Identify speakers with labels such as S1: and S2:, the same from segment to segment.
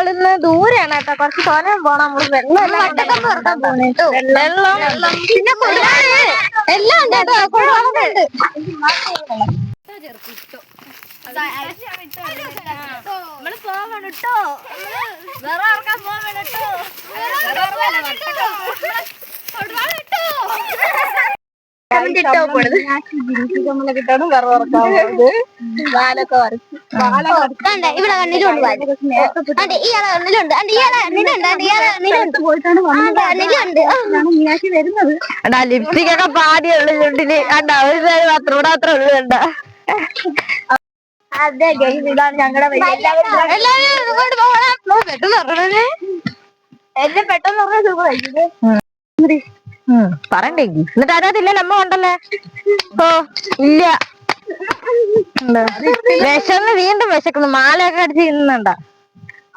S1: നമ്മളിന്ന് ദൂരെയാണ് കേട്ടോ, കുറച്ച് തോനെ പോണം. നമ്മള് വെള്ളം പിന്നെ എല്ലാം ഉണ്ട് കേട്ടോ, കുഴപ്പമുണ്ട്. നമ്മള് പോവണട്ടോ, വേറെ ആർക്കാൻ പോവണട്ടോ, കിട്ടാണ് വെറ ഇറക്കാവുന്നത്. വാലൊക്കെ വരച്ച് ഇവിടെ കണ്ണിലുണ്ട്, ഇയാളെ കണ്ണിലുണ്ട്, ഇയാളെ കണ്ണിലുണ്ട്, മീനാക്ഷി വരുന്നത്. അണ്ടാ ലിപ്സ്റ്റിക് ഒക്കെ പാതി ഉള്ളു ചുണ്ടില്, അണ്ടാ ഒരു മാത്രം ഇവിടെ മാത്രം ഉള്ളു കണ്ട. അതെ ഇതാണ് ഞങ്ങളുടെ എന്നെ പെട്ടെന്ന് പറഞ്ഞ സുഖമായി പറയണ്ടേ. എന്നിട്ട് അതിനകത്തില്ലല്ലോ അമ്മ ഉണ്ടല്ലേ. ഓ ഇല്ല, വിശന്ന് വീണ്ടും വിശക്കുന്നു. മാലയൊക്കെ അടിച്ച് തിന്നുന്നുണ്ട.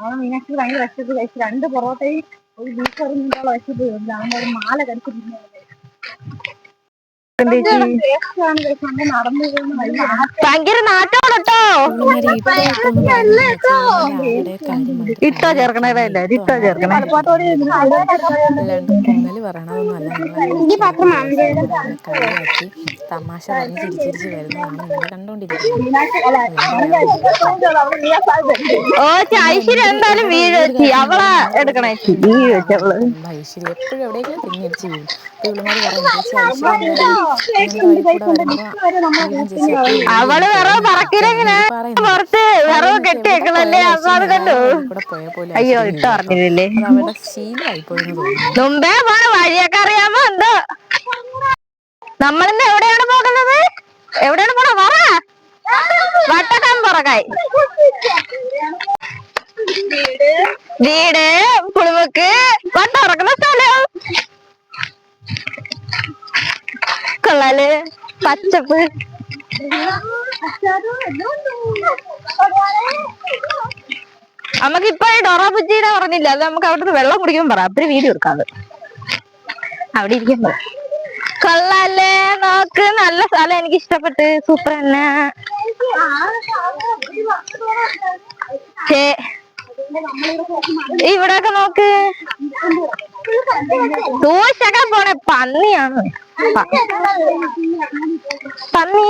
S1: അവൻ മീനാക്ഷി ഭയങ്കര വിശപ്പ് കഴിച്ചു. 2 പൊറോട്ടയും ഒരു ബീഫ് കറിയുള്ള വിശപ്പ്. ഒരു മാല കടിച്ചു തിന്നു. ഭയങ്കര നാട്ടോടട്ടോ. ഇട്ടോ ചേർക്കണല്ലേ, ഇട്ടോ ചേർക്കണേ.
S2: കളിയാക്കി തമാശ പറഞ്ഞ് ചിരിച്ചിരിച്ച് വരുന്നതാണ് നിങ്ങൾ കണ്ടോണ്ടിരിക്കുന്നത്.
S1: ഓ ഐശ്വര്യ എന്തായാലും വീഴ്, അവളെ എടുക്കണേ.
S2: ഐശ്വര്യ എപ്പോഴും എവിടെയെങ്കിലും തിരിഞ്ഞടിച്ച് വീഴും. അപ്പൊ ഇവളുമാര് പറയുന്നത് ചേച്ചി ഐശ്വര്യ എന്തായാലും ഇങ്ങനത്തെ വഴി കൂടെ വരുമ്പോ വീഴും ചേച്ചി, എപ്പോഴും
S1: അവള് വിറവ് പറക്കിലെങ്ങനെ പുറത്ത് വിറവ് കെട്ടിയേക്കണല്ലേ. അപ്പൊ അത് കണ്ടു. അയ്യോ ഇട്ട് പറഞ്ഞില്ലേ,
S2: അത് അവരുടെ ശീലമായി പോയെന്ന് തോന്നുന്നു.
S1: മുമ്പേ പോണ വഴിയൊക്കെ അറിയാമോ എന്തോ. നമ്മളിന്ന് എവിടെയാണ് പോകുന്നത്, എവിടെയാണ് പോണ പറ. വട്ടക്കം പുറകായി വീട് പുളിമുക്ക് വട്ട ഉറക്കുന്ന സ്ഥലം. കൊള്ളാല് പച്ചപ്പ്. നമുക്ക് ഇപ്പൊ ഡൊറ ബുജ്ജിയുടെ പറഞ്ഞില്ല, അത് നമുക്ക് അവിടുന്ന് വെള്ളം കുടിക്കുമ്പോൾ പറ. അപ്പഴ് വീഡിയോ എടുക്കാതെ അവിടെ ഇരിക്കുമ്പോ. കൊള്ളാല്ലേ, നോക്ക് നല്ല സ്ഥലം, എനിക്ക് ഇഷ്ടപ്പെട്ട്. സൂപ്പർ തന്നെ. ഇവിടെയൊക്കെ നോക്ക്, ദൂഷകം പോണെ പന്നിയാണ്. പന്നി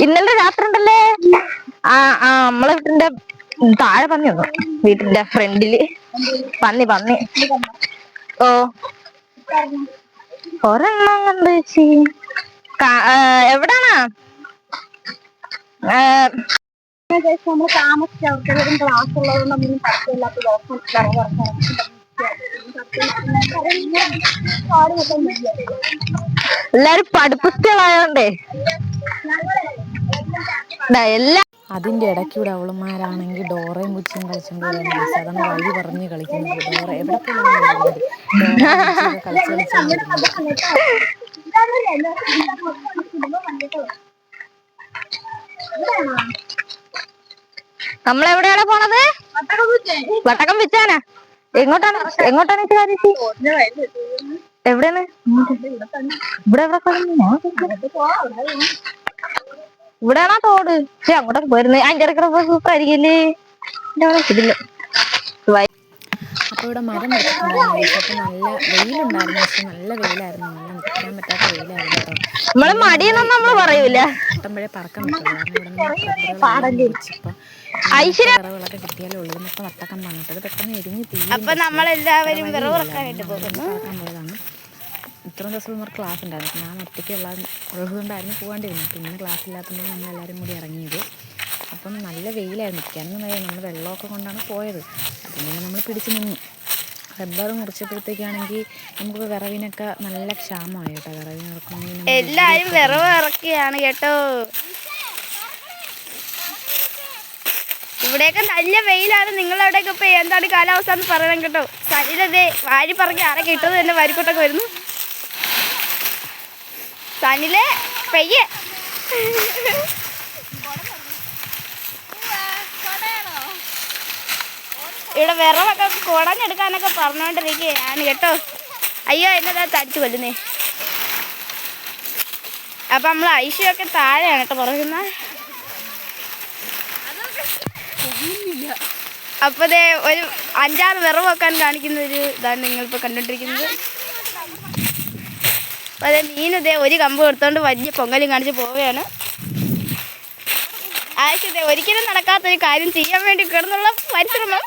S1: ഇന്നലെ രാത്രി ഉണ്ടല്ലേ. നമ്മളെ വീട്ടിന്റെ താഴെ പന്നി വന്നു, വീട്ടിന്റെ ഫ്രണ്ടില് പന്നി. ഓ ഒരെണ്ണം കണ്ട് ചേച്ചി. എവിടാണ് നമ്മള് താമസിച്ച അവർക്കെല്ലാവരും ക്ലാസ് ഉള്ളതുകൊണ്ടൊന്നും പറ്റില്ലാത്ത ദിവസം എല്ലാരും പഠിപ്പുസ്തകളായോണ്ടേ എല്ലാം.
S2: അതിൻ്റെ ഇടയ്ക്കൂടെ അവളുമാരാണെങ്കിൽ ഡോറയും ബുച്ചിയും കളിച്ചുകൊണ്ട് വരികയാണ് ഗൈസ്. അതാണ് വഴി പറഞ്ഞ് കളിക്കുന്നത്. ഡോറ എവിടെ പോയാലും ഇവളുമാർ ഡോറയും ബുച്ചിയൊക്കെ കളിച്ചാണ് വരുന്നത്.
S1: നമ്മളെവിടെയാണ് പോണത്, വട്ടക്കം വെച്ചാനാ. എങ്ങോട്ടാണ് എവിടെയാണ് ഇവിടെ ഇവിടെയാണോ തോട്. പക്ഷെ അങ്ങോട്ടൊക്കെ പോയിരുന്നേ. അതിന്റെ ഇടയ്ക്ക് സൂപ്പറായിരിക്കില്ലേ.
S2: അപ്പോൾ ഇവിടെ മരം മുറിച്ചിട്ടുണ്ടായിരുന്നു ഗൈസ്. അപ്പോൾ നല്ല വെയിലുണ്ടായിരുന്നു, പക്ഷെ നല്ല വെയിലായിരുന്നു, നല്ല നിൽക്കാൻ പറ്റാത്ത വെയിലായിരുന്നു കേട്ടോ. കിട്ടുമ്പോഴേ പറക്കാൻ പറ്റുള്ളൂ. കാരണം ഇവിടെ നിന്ന് റബ്ബറുകളെല്ലാം മുറിച്ചിപ്പോൾ ഇങ്ങനത്തെ വിറവുകളൊക്കെ കിട്ടിയാലേ ഉള്ളൂ. ഇന്നത്തെ വട്ടക്കം പറഞ്ഞിട്ട് പെട്ടെന്ന് എരിഞ്ഞ് തീരും. പറക്കാൻ പോയതാണ്. ഇത്രയും ദിവസം നമുക്ക് ക്ലാസ് ഉണ്ടായിരുന്നു. ഞാൻ ഒറ്റയ്ക്ക് ഉള്ളതുകൊണ്ടായിരുന്നു പോകാണ്ടിരുന്നത്. പിന്നെ ക്ലാസ് ഇല്ലാത്തതുകൊണ്ട് നമ്മളെല്ലാവരും കൂടി ഇറങ്ങിയത്. അപ്പം നല്ല വെയിലായിരുന്നു, നിൽക്കാനൊന്നും വയ്യ. നമ്മൾ വെള്ളമൊക്കെ കൊണ്ടാണ് പോയത്. അതുകൊണ്ട് നമ്മൾ പിടിച്ച് നിന്നു. റബ്ബർ മുറിച്ചപ്പോഴത്തേക്കാണെങ്കിൽ നമുക്ക് വിറവിനൊക്കെ നല്ല ക്ഷാമമായി കേട്ടോ. വിറവിന് ഇറക്കണമെങ്കിൽ
S1: എല്ലാവരും വിറവ് ഇറക്കിയാണ് കേട്ടോ. ഇവിടെയൊക്കെ നല്ല വെയിലാണ്. നിങ്ങളവിടെയൊക്കെ ഇപ്പൊ എന്താണ് കാലാവസ്ഥ എന്ന് പറയണം കേട്ടോ. സനിലതേ വാരി പറക്കി ആരെ കിട്ടുന്നത് തന്നെ വാരിക്കൊട്ടൊക്കെ വരുന്നു. സനിലെ പെയ്യേ ഇവിടെ വിറവൊക്കെ കുടഞ്ഞെടുക്കാനൊക്കെ പറഞ്ഞോണ്ടിരിക്കുകയാണ് കേട്ടോ. അയ്യോ എന്നതാ തടിച്ചു കൊല്ലുന്നേ. അപ്പൊ നമ്മൾ ഐശ്വര്യൊക്കെ താഴെയാണ് കേട്ടോ പറയുന്നത്.
S3: അപ്പോൾ ദേ ഒരു 5-6 വിറവ് വെക്കാൻ കാണിക്കുന്ന ഒരു ഇതാണ് നിങ്ങളിപ്പോൾ കണ്ടുകൊണ്ടിരിക്കുന്നത്. അപ്പോൾ അതേ മീനിതേ ഒരു കമ്പ് എടുത്തുകൊണ്ട് വലിയ പൊങ്കലും കാണിച്ച് പോവുകയാണ്. ആവശ്യത്തെ ഒരിക്കലും നടക്കാത്തൊരു കാര്യം ചെയ്യാൻ വേണ്ടി കിടന്നുള്ള പരിശ്രമം.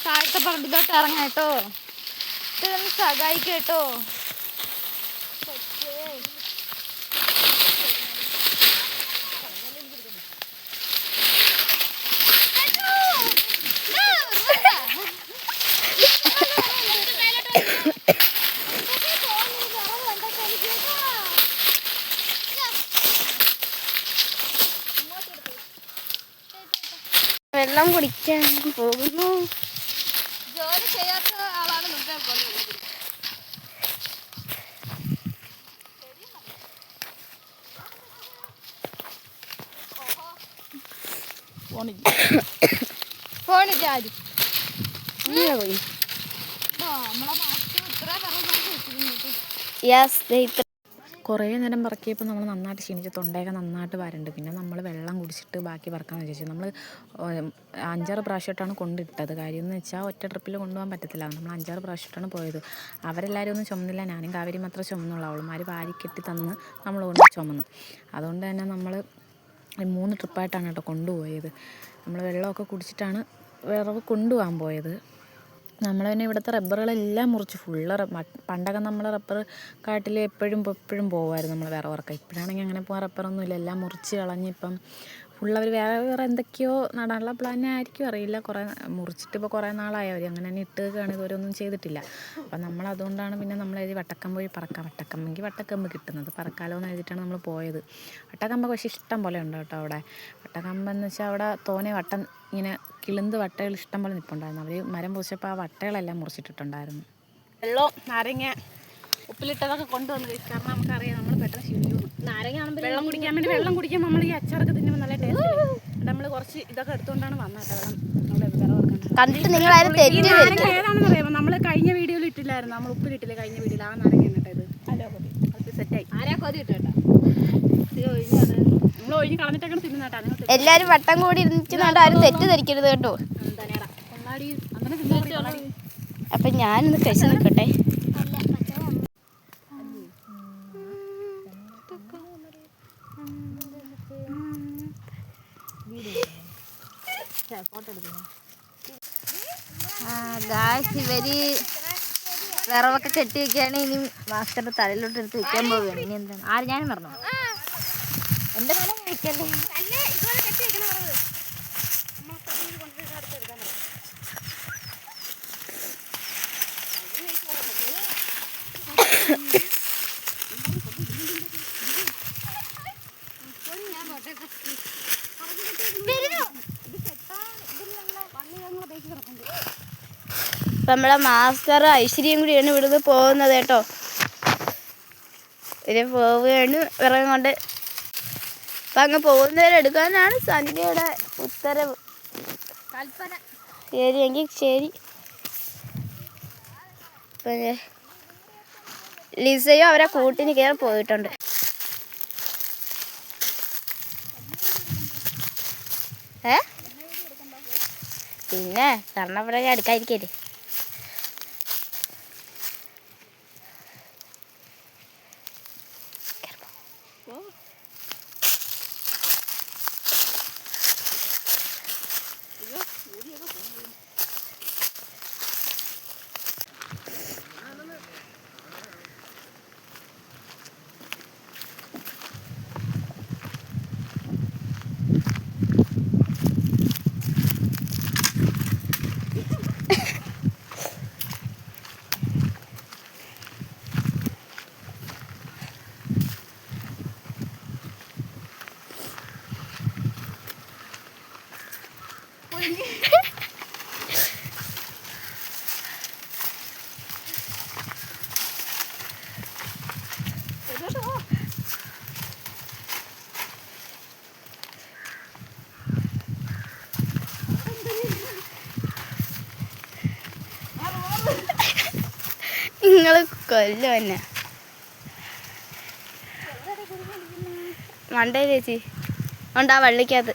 S1: താഴത്തെ പറമ്പിലോട്ട് ഇറങ്ങാം കേട്ടോ, ഇതൊന്ന് സഹായിക്കും കേട്ടോ.
S3: വെള്ളം കുടിക്കാൻ പോകുന്നു.
S1: ജോലി ചെയ്യാത്ത ആളാണ് മുമ്പേ പോകുന്നത്. ഫോണ് ചാടി
S3: പോയി.
S1: നമ്മളെ മാസ്റ്റർ ഇത്ര പറഞ്ഞു.
S3: യെസ്,
S2: കുറേ നേരം പറക്കിയപ്പോൾ നമ്മൾ നന്നായിട്ട് ക്ഷീണിച്ച് തൊണ്ടയൊക്കെ നന്നായിട്ട് വരണ്ട്. പിന്നെ നമ്മൾ വെള്ളം കുടിച്ചിട്ട് ബാക്കി പറക്കാമെന്ന് വിചാരിച്ചു. നമ്മൾ 5-6 പ്രാവശ്യമായിട്ടാണ് കൊണ്ടിട്ടത്. കാര്യം എന്ന് വെച്ചാൽ ഒറ്റ ട്രിപ്പിൽ കൊണ്ടുപോകാൻ പറ്റത്തില്ല. നമ്മൾ 5-6 പ്രാവശ്യമായിട്ടാണ് പോയത്. അവരെല്ലാവരും ഒന്നും ചുമന്നില്ല, ഞാനും കാവേരി മാത്രമേ ചുമന്നുള്ളൂ. അവളുമാർ വാരി കെട്ടി തന്ന് നമ്മൾ കൊണ്ട് ചുമന്നു. അതുകൊണ്ട് തന്നെ നമ്മൾ 3 ട്രിപ്പായിട്ടാണ് കേട്ടോ കൊണ്ടുപോയത്. നമ്മൾ വെള്ളമൊക്കെ കുടിച്ചിട്ടാണ് വിറവ് കൊണ്ടുപോകാൻ പോയത്. നമ്മൾ തന്നെ ഇവിടുത്തെ റബ്ബറുകളെല്ലാം മുറിച്ച് ഫുള്ള് പണ്ടൊക്കെ നമ്മൾ റബ്ബർ കാട്ടിൽ എപ്പോഴും പോകുമായിരുന്നു നമ്മൾ വിറവറക്കം. ഇപ്പോഴാണെങ്കിൽ അങ്ങനെ പോകാൻ റബ്ബറൊന്നും ഇല്ല, എല്ലാം മുറിച്ച് കളഞ്ഞ് ഇപ്പം ഫുള്ളവർ വേറെ എന്തൊക്കെയോ നടാനുള്ള പ്ലാൻ ആയിരിക്കും, അറിയില്ല. കുറേ മുറിച്ചിട്ട് ഇപ്പോൾ കുറേ നാളായി അവർ അങ്ങനെ തന്നെ ഇട്ടുകയാണ്, ഇതുവരെ ഒന്നും ചെയ്തിട്ടില്ല. അപ്പം നമ്മളതുകൊണ്ടാണ് പിന്നെ നമ്മൾ എഴുതി വട്ടക്കമ്പ് പോയി പറക്കാം. വട്ടക്കമ്പെങ്കിൽ വട്ടക്കമ്പ് കിട്ടുന്നത് പറക്കാലോ എന്ന് എഴുതിയിട്ടാണ് നമ്മൾ പോയത്. വട്ടക്കമ്പ് പക്ഷേ ഇഷ്ടം പോലെ ഉണ്ട് കേട്ടോ അവിടെ. വട്ടക്കമ്പെന്ന് വെച്ചാൽ അവിടെ തോനെ വട്ടം ഇങ്ങനെ കിളുന്ത് വട്ടകൾ ഇഷ്ടം പോലെ നിൽപ്പുണ്ടായിരുന്നു. അവർ മരം പൊളിച്ചപ്പോൾ ആ വട്ടകളെല്ലാം മുറിച്ചിട്ടിട്ടുണ്ടായിരുന്നു. വെള്ളം നാരങ്ങ ഉപ്പിലിട്ടതൊക്കെ കൊണ്ടുവന്ന്, കാരണം നമുക്കറിയാം നമ്മൾ പെട്ടെന്ന് ക്ഷീണിക്കും. നാരങ്ങ വെള്ളം കുടിക്കാൻ വേണ്ടി വെള്ളം കുടിക്കാൻ നമ്മൾ ഈ അച്ചാറൊക്കെ തിന്നുമ്പോൾ നല്ല ടേസ്റ്റ്. നമ്മൾ കുറച്ച് ഇതൊക്കെ എടുത്തുകൊണ്ടാണ് വന്നത് വെള്ളം
S3: കണ്ടിട്ട് നിങ്ങൾ ആരും തെറ്റി
S2: ഏതാണെന്ന് അറിയാമോ? നമ്മൾ കഴിഞ്ഞ വീഡിയോയിൽ ഇട്ടില്ലായിരുന്നു, നമ്മൾ ഉപ്പിലിട്ടില്ലേ കഴിഞ്ഞ വീഡിയോയിൽ, ആ നാരങ്ങ കേട്ടോ ഇത് സെറ്റായി. ആരാ കൊതി ഇട്ടോ നമ്മൾ ഒഴിഞ്ഞ് കളഞ്ഞിട്ടൊക്കെ തിന്നുന്നേട്ടാ.
S3: എല്ലാരും വട്ടം കൂടി ഇരുന്നിട്ട് ആരും തെറ്റിദ്ധരിക്കരുത് കേട്ടോ. അപ്പൊ ഞാനൊന്ന് കഴിച്ചു നിൽക്കട്ടെ.
S1: ഇവര് വിറവൊക്കെ കെട്ടി വെക്കുകയാണ്. ഇനി മാസ്റ്ററുടെ തലയിലോട്ട് എടുത്ത് വെക്കാൻ പോവുകയാണ്. ഇനി എന്താണ് ഞാനും പറഞ്ഞു എന്റെ തല വെക്കല്ലേ.
S3: ഇപ്പം നമ്മളെ മാസ്റ്റർ ഐശ്വര്യം കൂടിയാണ് ഇവിടുന്ന് പോകുന്നത് കേട്ടോ. ഇവര് പോവുകയാണ് വിറകം കൊണ്ട്. അപ്പം അങ്ങ് പോകുന്നവരെടുക്കാനാണ് സന്ധ്യയുടെ ഉത്തരവ്. ശരി എങ്കിൽ ശരി. ഇപ്പം ലിസയും അവരെ കൂട്ടിന് കയറി പോയിട്ടുണ്ട്. പിന്നെ കർണപ്പുറം അടുക്കാതിരിക്കല്ലേ. നിങ്ങൾ കൊല്ലം തന്നെ. മണ്ടേ ചേച്ചി ഉണ്ടാ വള്ളിക്കകത്ത്.